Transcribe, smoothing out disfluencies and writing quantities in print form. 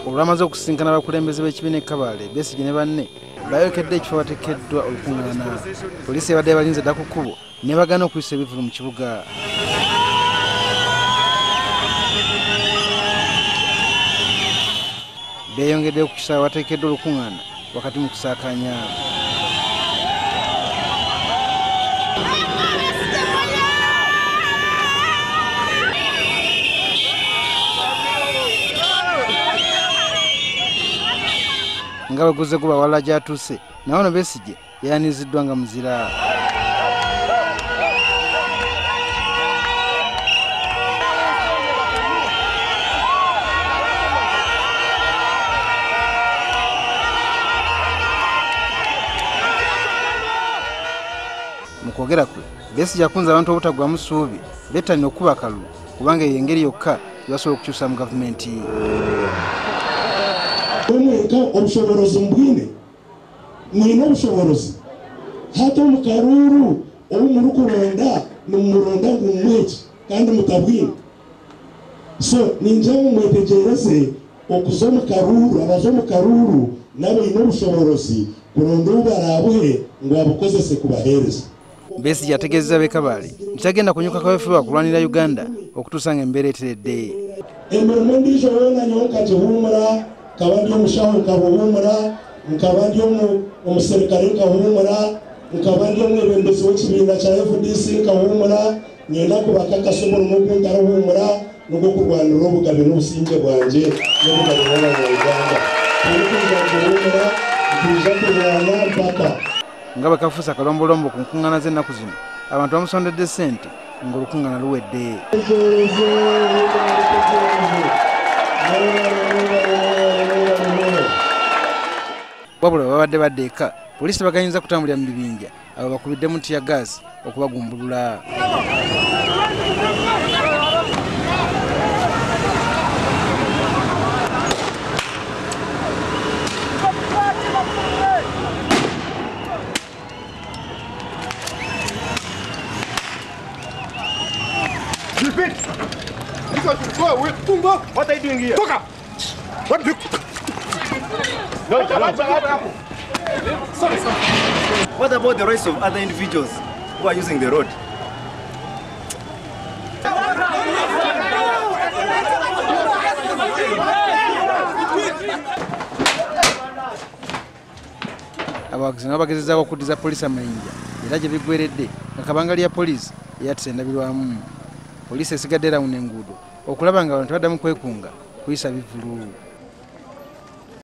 olwamaze okusinkana abakulembeze b'ekibiina Kabale Besigye ne banne bayokedde ekifo bateekeddwa olukuŋŋaana. Poliisi ebadde balinze dda ku kkubo ne bagaana okuyisa ebivulu mu kibuga. Beeyongedde ku kisaawe wateekeddwa olukuŋŋaana wakati mu kusaakaanya. Nga baguze kuba wala gyatuuse naye ono Besigye yayaniziddwa nga muzira. Mu kwogera kwe Besigye akunze abantu obutaggwamu ssuubi bettanira okuba akalulu kubanga eyo engeri yokka basobola okukyusa mu gavumenti. Omweka obushoborozi mbwine mwine obushoborozi hata omukaruru obumuri kuronda numuronda ngumweki kandi mutabwine so ninja mwetegereze okuza omukaruru abaza omukaruru nabo ine obushoborozi kuronda obubarabuhe ngo abukozese kubahereza. Besigye ategeezezza b'e Kabale nti tagenda kunyuka kaweefube kulwanira Uganda okutuusa ng'embeera eteredde. Emirimo endiijo yona nyonka gihumura nkaba ndi omushaho nkabuhumura nkaba ndi omuserikale nkahumura nkaba ndi omwebembezi w'ekibiina kya FDC nkahumura ngenda kubakakasa omulimo gw'entaruhumura nogwo kurwanira obugabe n'obusinge bwanje n'obugabe bw'abanyayuganda tuza kuhumura tuza kurwana mpaka. Nga bakafuusa akalombolombo ku nkuŋŋaana z'ennaku zino abantu bamusondedde ssente ng'olukuŋŋaana luwedde. Wabula babadde badde eka poliisi baganyizza kutambulira mu bibinja abo bakubidde mu ttiyagaasi okubagumbulula. What are you doing here? Toka! What do you... No, sorry. What about the rest of other individuals who are using the road? Abawagizi nabo bagezezzaako okuddiza poliisi amayinja era gye biggweredde nga kabanga lya poliisi eyatise endabirwamu. Poliisi esigadde erawuna enguudo okulaba nga abantu baddamu kwekunga kuyisa bivulu.